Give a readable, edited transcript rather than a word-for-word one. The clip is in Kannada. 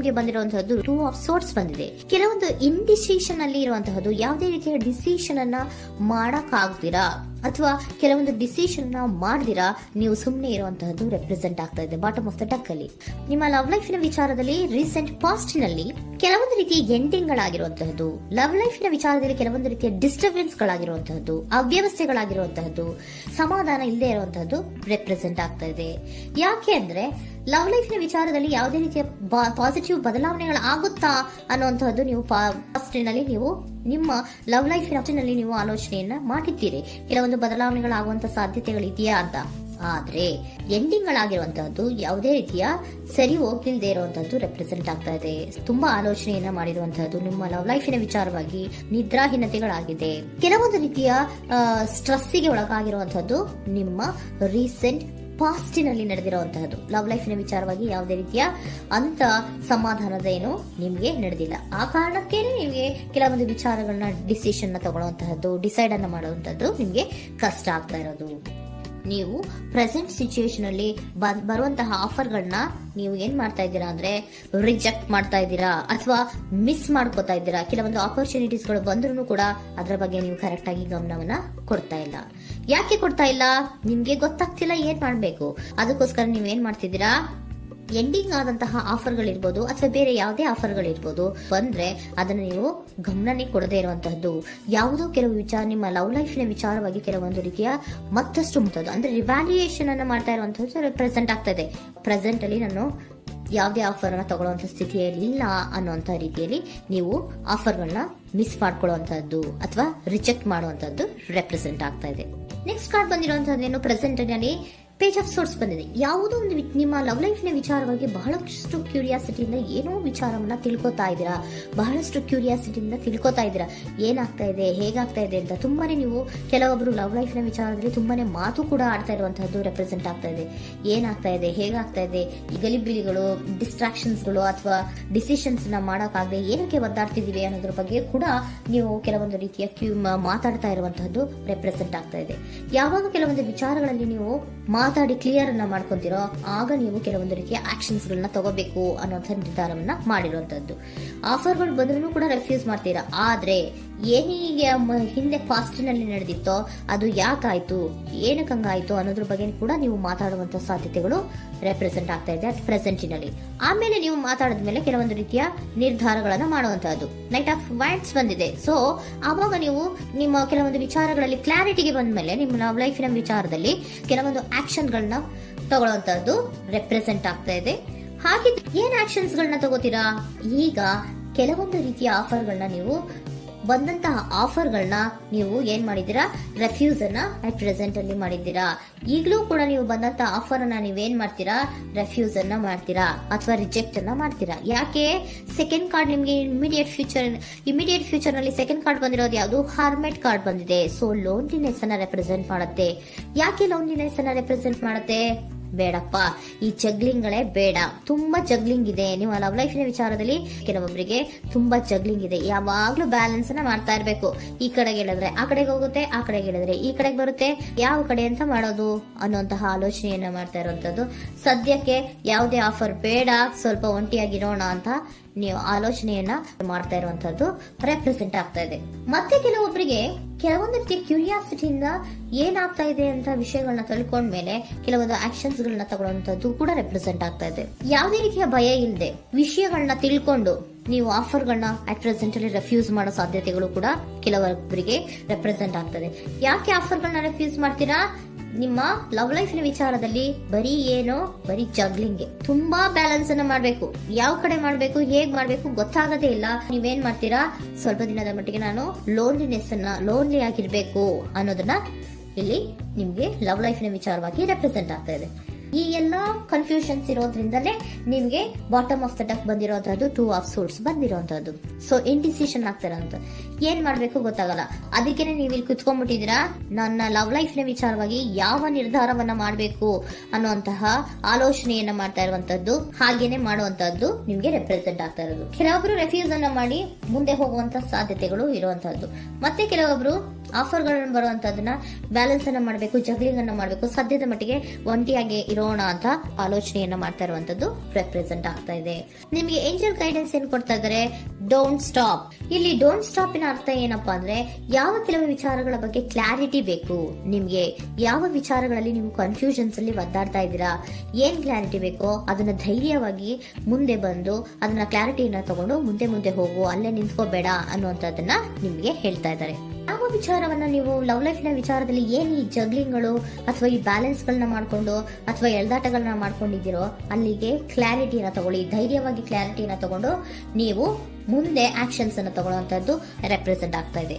ನಿಮಗೆ ಬಂದಿರುವಂತಹದ್ದು 2 ಆಫ್ ಸೋರ್ಟ್ಸ್ ಬಂದಿದೆ. ಕೆಲವೊಂದು ಇಂಡಿಸಿಷನ್ ಅಲ್ಲಿ ಇರುವಂತಹದ್ದು, ಯಾವುದೇ ರೀತಿಯ ಡಿಸಿಷನ್ ಅನ್ನ ಮಾಡಕ್ ಆಗ್ದಿರಾ ಅಥವಾ ಕೆಲವೊಂದು ಡಿಸಿಷನ್ ಮಾಡ್ದಿರಾ ನೀವು ಸುಮ್ಮನೆ ಇರುವಂತಹದ್ದು ರೆಪ್ರೆಸೆಂಟ್ ಆಗ್ತಾ ಇದೆ ಬಾಟಮ್ ಆಫ್ ದ ಡಕ್ ಅಲ್ಲಿ. ನಿಮ್ಮ ಲವ್ ಲೈಫಿನ ವಿಚಾರದಲ್ಲಿ ರೀಸೆಂಟ್ ಪಾಸ್ಟ್ ನಲ್ಲಿ ಕೆಲವೊಂದು ರೀತಿಯ ಎಂಡಿಂಗ್ ಗಳಾಗಿರುವಂತಹದ್ದು, ಲವ್ ಲೈಫಿನ ವಿಚಾರದಲ್ಲಿ ಕೆಲವೊಂದು ರೀತಿಯ ಡಿಸ್ಟರ್ಬೆನ್ಸ್ ಗಳಾಗಿರುವಂತಹದ್ದು, ಅವ್ಯವಸ್ಥೆಗಳಾಗಿರುವಂತಹದ್ದು, ಸಮಾಧಾನ ಇಲ್ಲದೆ ಇರುವಂತಹದ್ದು ರೆಪ್ರೆಸೆಂಟ್ ಆಗ್ತಾ ಇದೆ. ಯಾಕೆ ಅಂದ್ರೆ ಲವ್ ಲೈಫಿನ ವಿಚಾರದಲ್ಲಿ ಯಾವುದೇ ರೀತಿಯ ಪಾಸಿಟಿವ್ ಬದಲಾವಣೆಗಳು ಆಗುತ್ತಾ ಅನ್ನುವಂತಹದ್ದು ನೀವು ಪಾಸ್ಟ್ನಲ್ಲಿ ನೀವು ನಿಮ್ಮ ಲವ್ ಲೈಫಿನಲ್ಲಿ ನೀವು ಆಲೋಚನೆಯನ್ನ ಮಾಡಿದ್ದೀರಿ, ಕೆಲವೊಂದು ಬದಲಾವಣೆಗಳಾಗುವಂತ ಸಾಧ್ಯತೆಗಳಿದೆಯಾ ಅಂತ. ಆದ್ರೆ ಎಂಡಿಂಗ್ ಗಳಾಗಿರುವಂತಹದ್ದು ಯಾವುದೇ ರೀತಿಯ ಸರಿ ಹೋಗ್ತಿಲ್ದೇ ಇರುವಂತಹದ್ದು ರೆಪ್ರೆಸೆಂಟ್ ಆಗ್ತಾ ಇದೆ. ತುಂಬಾ ಆಲೋಚನೆಯನ್ನ ಮಾಡಿರುವಂತಹದ್ದು ನಿಮ್ಮ ಲವ್ ಲೈಫಿನ ವಿಚಾರವಾಗಿ ನಿದ್ರಾಹೀನತೆಗಳಾಗಿದೆ. ಕೆಲವೊಂದು ರೀತಿಯ ಸ್ಟ್ರೆಸ್ಸಿಗೆ ಒಳಗಾಗಿರುವಂತಹದ್ದು ನಿಮ್ಮ ರೀಸೆಂಟ್ ಪಾಸ್ಟಿನಲ್ಲಿ ನಡೆದಿರುವಂತಹದ್ದು. ಲವ್ ಲೈಫಿನ ವಿಚಾರವಾಗಿ ಯಾವುದೇ ರೀತಿಯ ಅಂತ ಸಮಾಧಾನದ ಏನು ನಿಮ್ಗೆ ನಡೆದಿಲ್ಲ. ಆ ಕಾರಣಕ್ಕೇನೆ ನಿಮ್ಗೆ ಕೆಲವೊಂದು ವಿಚಾರಗಳನ್ನ ಡಿಸಿಷನ್ ತಗೊಳ್ಳುವಂತಹದ್ದು, ಡಿಸೈಡ್ ಅನ್ನ ಮಾಡುವಂತಹದ್ದು ನಿಮ್ಗೆ ಕಷ್ಟ ಆಗ್ತಾ ಇರೋದು. ನೀವು ಪ್ರೆಸೆಂಟ್ ಸಿಚುಯೇಷನ್ ಅಲ್ಲಿ ಬರುವಂತಹ ಆಫರ್ಗಳನ್ನ ನೀವು ಏನ್ ಮಾಡ್ತಾ ಇದ್ದೀರಾ ಅಂದ್ರೆ ರಿಜೆಕ್ಟ್ ಮಾಡ್ತಾ ಇದ್ದೀರಾ ಅಥವಾ ಮಿಸ್ ಮಾಡ್ಕೋತಾ ಇದ್ದೀರಾ. ಕೆಲವೊಂದು ಆಪರ್ಚುನಿಟೀಸ್ ಗಳು ಬಂದ್ರೂ ಕೂಡ ಅದರ ಬಗ್ಗೆ ನೀವು ಕರೆಕ್ಟ್ ಆಗಿ ಗಮನವನ್ನ ಕೊಡ್ತಾ ಇಲ್ಲ. ಯಾಕೆ ಕೊಡ್ತಾ ಇಲ್ಲ? ನಿಮ್ಗೆ ಗೊತ್ತಾಗ್ತಿಲ್ಲ ಏನ್ ಮಾಡ್ಬೇಕು. ಅದಕ್ಕೋಸ್ಕರ ನೀವೇನ್ ಮಾಡ್ತಿದ್ದೀರಾ, ಎಂಡಿಂಗ್ ಆದಂತಹ ಆಫರ್ಗಳಿರ್ಬೋದು ಅಥವಾ ಬೇರೆ ಯಾವುದೇ ಆಫರ್ಗಳಿರ್ಬೋದು ಬಂದ್ರೆ ಅದನ್ನ ನೀವು ಗಮನನೇ ಕೊಡದೇ ಇರುವಂತಹದ್ದು. ಯಾವುದೋ ಕೆಲವು ವಿಚಾರ ನಿಮ್ಮ ಲವ್ ಲೈಫಿನ ವಿಚಾರವಾಗಿ ಕೆಲವೊಂದು ರೀತಿಯ ಮತ್ತಷ್ಟು ಮುಟ್ಟೋದು ಅಂದ್ರೆ ರಿವ್ಯಾಲ್ಯೂಯೇಷನ್ ಅನ್ನ ಮಾಡ್ತಾ ಇರುವಂತಹದ್ದು ಪ್ರೆಸೆಂಟ್ ಆಗ್ತಾ ಇದೆ. ಪ್ರೆಸೆಂಟ್ ಅಲ್ಲಿ ನಾನು ಯಾವುದೇ ಆಫರ್ ಅನ್ನ ತಗೊಳ್ಳುವಂತ ಸ್ಥಿತಿಯಲ್ಲಿ ಇಲ್ಲ ಅನ್ನುವಂತ ರೀತಿಯಲ್ಲಿ ನೀವು ಆಫರ್ಗಳನ್ನ ಮಿಸ್ ಮಾಡ್ಕೊಳ್ಳುವಂತಹದ್ದು ಅಥವಾ ರಿಜೆಕ್ಟ್ ಮಾಡುವಂತಹದ್ದು ರೆಪ್ರೆಸೆಂಟ್ ಆಗ್ತಾ ಇದೆ. ನೆಕ್ಸ್ಟ್ ಕಾರ್ಡ್ ಬಂದಿರುವಂತಹದ್ದೇನು, ಪ್ರೆಸೆಂಟ್ ನಲ್ಲಿ ಪೇಜ್ ಆಫ್ ಸೋರ್ಸ್ ಬಂದಿದೆ. ಯಾವುದೋ ಒಂದು ನಿಮ್ಮ ಲವ್ ಲೈಫಿನ ವಿಚಾರವಾಗಿ ಬಹಳಷ್ಟು ಕ್ಯೂರಿಯಾಸಿಟಿಯಿಂದ ಏನೋ ವಿಚಾರವನ್ನ ತಿಳ್ಕೊತಾ ಇದ್ದೀರಾ, ಬಹಳಷ್ಟು ಕ್ಯೂರಿಯಾಸಿಟಿಯಿಂದ ತಿಳ್ಕೊತಾ ಇದ್ದೀರಾ ಏನಾಗ್ತಾ ಇದೆ, ಹೇಗಾಗ್ತಾ ಇದೆ ಅಂತ. ತುಂಬಾನೇ ನೀವು ಕೆಲವೊಬ್ರು ಲವ್ ಲೈಫಿನ ವಿಚಾರದಲ್ಲಿ ತುಂಬಾನೇ ಮಾತು ಕೂಡ ಆಡ್ತಾ ಇರುವಂತಹದ್ದು ರೆಪ್ರೆಸೆಂಟ್ ಆಗ್ತಾ ಇದೆ. ಏನಾಗ್ತಾ ಇದೆ, ಹೇಗಾಗ್ತಾ ಇದೆ, ಈ ಗಲಿಬಿಲಿಗಳು, ಡಿಸ್ಟ್ರಾಕ್ಷನ್ಸ್ಗಳು ಅಥವಾ ಡಿಸಿಷನ್ಸ್ ನ ಮಾಡೋಕ್ಕಾಗದೆ ಏನಕ್ಕೆ ಒದ್ದಾಡ್ತಿದೀವಿ ಅನ್ನೋದ್ರ ಬಗ್ಗೆ ಕೂಡ ನೀವು ಕೆಲವೊಂದು ರೀತಿಯ ಮಾತಾಡ್ತಾ ಇರುವಂತಹದ್ದು ರೆಪ್ರೆಸೆಂಟ್ ಆಗ್ತಾ ಇದೆ. ಯಾವಾಗ ಕೆಲವೊಂದು ವಿಚಾರಗಳಲ್ಲಿ ನೀವು ಮಾತಾಡಿ ಕ್ಲಿಯರ್ ಅನ್ನ ಮಾಡ್ಕೊಂತೀರೋ ಆಗ ನೀವು ಕೆಲವೊಂದು ರೀತಿಯ ಆಕ್ಷನ್ಸ್ ಗಳನ್ನ ತಗೋಬೇಕು ಅನ್ನೋಂಥ ನಿರ್ಧಾರವನ್ನ ಮಾಡಿರುವಂತದ್ದು. ಆಫರ್ಗಳು ಬಂದ್ರೂ ಕೂಡ ರೆಫ್ಯೂಸ್ ಮಾಡ್ತೀರಾ. ಆದ್ರೆ ಏನೀಗ ಹಿಂದೆ ಪಾಸ್ಟಿನಲ್ಲಿ ನಡೆದಿತ್ತೋ ಅದು ಯಾಕಾಯ್ತು, ಏನಕ್ಕೆ ಹಂಗಾಯ್ತು ಅನ್ನೋದ್ರ ಬಗ್ಗೆ ಕೂಡ ನೀವು ಮಾತಾಡುವಂತ ಸಾಧ್ಯತೆಗಳು ರೆಪ್ರೆಸೆಂಟ್ ಆಗ್ತಾ ಇದೆ ಪ್ರೆಸೆಂಟಿನಲ್ಲಿ. ಆಮೇಲೆ ನೀವು ಮಾತಾಡಿದ್ಮೇಲೆ ಕೆಲವೊಂದು ರೀತಿಯ ನಿರ್ಧಾರಗಳನ್ನ ಮಾಡುವಂತಹದ್ದು. ನೈಟ್ ಆಫ್ ವೈಂಡ್ಸ್ ಬಂದಿದೆ. ಸೊ ಆವಾಗ ನೀವು ನಿಮ್ಮ ಕೆಲವೊಂದು ವಿಚಾರಗಳಲ್ಲಿ ಕ್ಲಾರಿಟಿಗೆ ಬಂದ್ಮೇಲೆ ನಿಮ್ಮ ಲವ್ ಲೈಫಿನ ವಿಚಾರದಲ್ಲಿ ಕೆಲವೊಂದು ಆಕ್ಷನ್ ಗಳನ್ನ ತಗೊಳ್ಳುವಂತಹದ್ದು ರೆಪ್ರೆಸೆಂಟ್ ಆಗ್ತಾ ಇದೆ. ಹಾಗೆ ಏನ್ ಆಕ್ಷನ್ಸ್ ಗಳನ್ನ ತಗೋತೀರಾ? ಈಗ ಕೆಲವೊಂದು ರೀತಿಯ ಆಫರ್ಗಳನ್ನ ನೀವು ಬಂದಂತಹ ಆಫರ್ಗಳನ್ನ ನೀವು ಏನ್ ಮಾಡಿದೀರಾ, ರೆಫ್ಯೂಸ್ ಅನ್ನ ಅಟ್ ಪ್ರೆಸೆಂಟ್ ಅಲ್ಲಿ ಮಾಡಿದ್ದೀರಾ. ಈಗಲೂ ಕೂಡ ನೀವು ಬಂದಂತಹ ಆಫರ್ ಅನ್ನ ನೀವೇನ್ ಮಾಡ್ತೀರಾ, ರೆಫ್ಯೂಸ್ ಅನ್ನ ಮಾಡ್ತೀರಾ ಅಥವಾ ರಿಜೆಕ್ಟ್ ಅನ್ನ ಮಾಡ್ತೀರಾ. ಯಾಕೆ? ಸೆಕೆಂಡ್ ಕಾರ್ಡ್ ನಿಮ್ಗೆ ಇಮಿಡಿಯೇಟ್ ಫ್ಯೂಚರ್ ನಲ್ಲಿ ಸೆಕೆಂಡ್ ಕಾರ್ಡ್ ಬಂದಿರೋದು ಯಾವುದು, ಹಾರ್ಮೆಟ್ ಕಾರ್ಡ್ ಬಂದಿದೆ. ಸೊ ಲೋನ್ಲಿನೆಸ್ ಅನ್ನ ರೆಪ್ರೆಸೆಂಟ್ ಮಾಡುತ್ತೆ. ಯಾಕೆ ಲೋನ್ಲಿನೆಸ್ ಅನ್ನ ರೆಪ್ರೆಸೆಂಟ್ ಮಾಡುತ್ತೆ? ಬೇಡಪ್ಪ, ಈ ಜಗ್ಲಿಂಗ್ ಗಳೇ ಬೇಡ. ತುಂಬಾ ಜಗ್ಲಿಂಗ್ ಇದೆ ನಿಮ್ಮ ಲವ್ ಲೈಫಿನ ವಿಚಾರದಲ್ಲಿ. ಕೆಲವೊಬ್ಬರಿಗೆ ತುಂಬಾ ಜಗ್ಲಿಂಗ್ ಇದೆ. ಯಾವಾಗ್ಲೂ ಬ್ಯಾಲೆನ್ಸ್ ಅನ್ನ ಮಾಡ್ತಾ ಇರ್ಬೇಕು. ಈ ಕಡೆಗೆ ಹೇಳಿದ್ರೆ ಆ ಕಡೆಗೆ ಹೋಗುತ್ತೆ, ಆ ಕಡೆಗೆ ಹೇಳಿದ್ರೆ ಈ ಕಡೆಗೆ ಬರುತ್ತೆ. ಯಾವ ಕಡೆ ಅಂತ ಮಾಡೋದು ಅನ್ನುವಂತಹ ಆಲೋಚನೆಯನ್ನ ಮಾಡ್ತಾ ಇರುವಂತದ್ದು. ಸದ್ಯಕ್ಕೆ ಯಾವುದೇ ಆಫರ್ ಬೇಡ, ಸ್ವಲ್ಪ ಒಂಟಿಯಾಗಿರೋಣ ಅಂತ ನೀವು ಆಲೋಚನೆಯನ್ನ ಮಾಡ್ತಾ ಇರುವಂತದ್ದು ರೆಪ್ರೆಸೆಂಟ್ ಆಗ್ತಾ ಇದೆ. ಮತ್ತೆ ಕೆಲವೊಬ್ಬರಿಗೆ ಕೆಲವೊಂದು ರೀತಿಯ ಕ್ಯೂರಿಯಾಸಿಟಿಯಿಂದ ಏನಾಗ್ತಾ ಇದೆ ಅಂತ ವಿಷಯಗಳನ್ನ ತಿಳ್ಕೊಂಡ್ಮೇಲೆ ಕೆಲವೊಂದು ಆಕ್ಷನ್ಸ್ ಗಳನ್ನ ತಗೊಳ್ಳುವಂತದ್ದು ಕೂಡ ರೆಪ್ರೆಸೆಂಟ್ ಆಗ್ತಾ ಇದೆ. ಯಾವುದೇ ರೀತಿಯ ಭಯ ಇಲ್ಲದೆ ವಿಷಯಗಳನ್ನ ತಿಳ್ಕೊಂಡು ನೀವು ಆಫರ್ಗಳನ್ನ ಅಟ್ ಪ್ರೆಸೆಂಟ್ ಅಲ್ಲಿ ರೆಫ್ಯೂಸ್ ಮಾಡೋ ಸಾಧ್ಯತೆಗಳು ಕೂಡ ಕೆಲವೊಬ್ಬರಿಗೆ ರೆಪ್ರೆಸೆಂಟ್ ಆಗ್ತದೆ. ಯಾಕೆ ಆಫರ್ಗಳನ್ನ ರೆಫ್ಯೂಸ್ ಮಾಡ್ತೀರಾ? ನಿಮ್ಮ ಲವ್ ಲೈಫಿನ ವಿಚಾರದಲ್ಲಿ ಬರೀ ಜಗ್ಲಿಂಗ್, ತುಂಬಾ ಬ್ಯಾಲೆನ್ಸ್ ಅನ್ನ ಮಾಡ್ಬೇಕು. ಯಾವ ಕಡೆ ಮಾಡ್ಬೇಕು, ಹೇಗ್ ಮಾಡ್ಬೇಕು ಗೊತ್ತಾಗದೇ ಇಲ್ಲ. ನೀವೇನ್ ಮಾಡ್ತೀರಾ, ಸ್ವಲ್ಪ ದಿನದ ಮಟ್ಟಿಗೆ ನಾನು ಲೋನ್ಲಿ ಆಗಿರ್ಬೇಕು ಅನ್ನೋದನ್ನ ಇಲ್ಲಿ ನಿಮ್ಗೆ ಲವ್ ಲೈಫಿನ ವಿಚಾರವಾಗಿ ರೆಪ್ರೆಸೆಂಟ್ ಆಗ್ತಾ ಇದೆ. ಈ ಎಲ್ಲಾ ಕನ್ಫ್ಯೂಷನ್ಸ್ ಇರೋದ್ರಿಂದಲೇ ನಿಮ್ಗೆ ಬಾಟಮ್ ಆಫ್ ದ ಡಕ್ ಬಂದಿರೋಂತಹದ್ದು 2 ಆಫ್ ಸೋರ್ಟ್ಸ್ ಬಂದಿರೋಂತಹದ್ದು. ಸೊ ಇಂಡಿಸಿಷನ್ ಆಗ್ತಾ ಇರೋಂಥದ್ದು. ಏನ್ ಮಾಡ್ಬೇಕು ಗೊತ್ತಾಗಲ್ಲ. ಅದಕ್ಕೇನೆ ನೀವು ಇಲ್ಲಿ ಕುತ್ಕೊಂಡ್ಬಿಟ್ಟಿದ್ದೀರಾ, ನನ್ನ ಲವ್ ಲೈಫ್ ನ ವಿಚಾರವಾಗಿ ಯಾವ ನಿರ್ಧಾರವನ್ನ ಮಾಡಬೇಕು ಅನ್ನುವಂತಹ ಆಲೋಚನೆಯನ್ನ ಮಾಡ್ತಾ ಇರುವಂತದ್ದು, ಹಾಗೇನೆ ಮಾಡುವಂತದ್ದು ನಿಮ್ಗೆ ರೆಪ್ರೆಸೆಂಟ್ ಆಗ್ತಾ ಇರೋದು. ಕೆಲವೊಬ್ರು ರೆಫ್ಯೂಸ್ ಅನ್ನ ಮಾಡಿ ಮುಂದೆ ಹೋಗುವಂತ ಸಾಧ್ಯತೆಗಳು ಇರುವಂತಹದ್ದು, ಮತ್ತೆ ಕೆಲವೊಬ್ರು ಆಫರ್ ಗಳನ್ನ ಬರುವಂತದನ್ನ ಬ್ಯಾಲೆನ್ಸ್ ಅನ್ನ ಮಾಡಬೇಕು, ಜಗ್ಲಿಂಗ್ ಅನ್ನ ಮಾಡಬೇಕು, ಸದ್ಯದ ಮಟ್ಟಿಗೆ ಒಂಟಿಯಾಗಿ ಇರೋಣ ಅಂತ ಆಲೋಚನೆಯನ್ನ ಮಾಡ್ತಾ ಇರುವಂತದ್ದು ರೆಪ್ರೆಸೆಂಟ್ ಆಗ್ತಾ ಇದೆ. ನಿಮಗೆ ಏಂಜಲ್ ಗೈಡೆನ್ಸ್ ಏನ್ ಕೊಡ್ತಾ ಇದ್ದಾರೆ, ಡೋಂಟ್ ಸ್ಟಾಪ್. ಇಲ್ಲಿ ಡೋಂಟ್ ಸ್ಟಾಪ್ ಇನ ಅರ್ಥ ಏನಪ್ಪಾ ಅಂದ್ರೆ, ಯಾವ ಕೆಲವು ವಿಚಾರಗಳ ಬಗ್ಗೆ ಕ್ಲಾರಿಟಿ ಬೇಕು ನಿಮ್ಗೆ, ಯಾವ ವಿಚಾರಗಳಲ್ಲಿ ನೀವು ಕನ್ಫ್ಯೂಷನ್ಸ್ ಅಲ್ಲಿ ಒದ್ದಾಡ್ತಾ ಇದ್ದೀರಾ, ಏನ್ ಕ್ಲಾರಿಟಿ ಬೇಕೋ ಅದನ್ನ ಧೈರ್ಯವಾಗಿ ಮುಂದೆ ಬಂದು ಅದನ್ನ ಕ್ಲಾರಿಟಿಯನ್ನ ತಗೊಂಡು ಮುಂದೆ ಹೋಗು, ಅಲ್ಲೇ ನಿಂತ್ಕೋಬೇಡ ಅನ್ನುವಂಥದ್ದನ್ನ ನಿಮ್ಗೆ ಹೇಳ್ತಾ ಇದ್ದಾರೆ. ಯಾವ ವಿಚಾರವನ್ನ ನೀವು ಲವ್ ಲೈಫ್ ನ ವಿಚಾರದಲ್ಲಿ ಏನ್ ಈ ಜಗ್ಲಿಂಗ್ಗಳು ಅಥವಾ ಈ ಬ್ಯಾಲೆನ್ಸ್ ಗಳನ್ನ ಮಾಡ್ಕೊಂಡು ಅಥವಾ ಎಳ್ದಾಟಗಳನ್ನ ಮಾಡ್ಕೊಂಡಿದ್ದೀರೋ ಅಲ್ಲಿಗೆ ಕ್ಲಾರಿಟಿನ ತಗೊಳ್ಳಿ, ಧೈರ್ಯವಾಗಿ ಕ್ಲಾರಿಟಿನ ತಗೊಂಡು ನೀವು ಮುಂದೆ ಆಕ್ಷನ್ಸ್ ಅನ್ನು ತಗೊಳ್ಳುವಂತದ್ದು ರೆಪ್ರೆಸೆಂಟ್ ಆಗ್ತಾ ಇದೆ.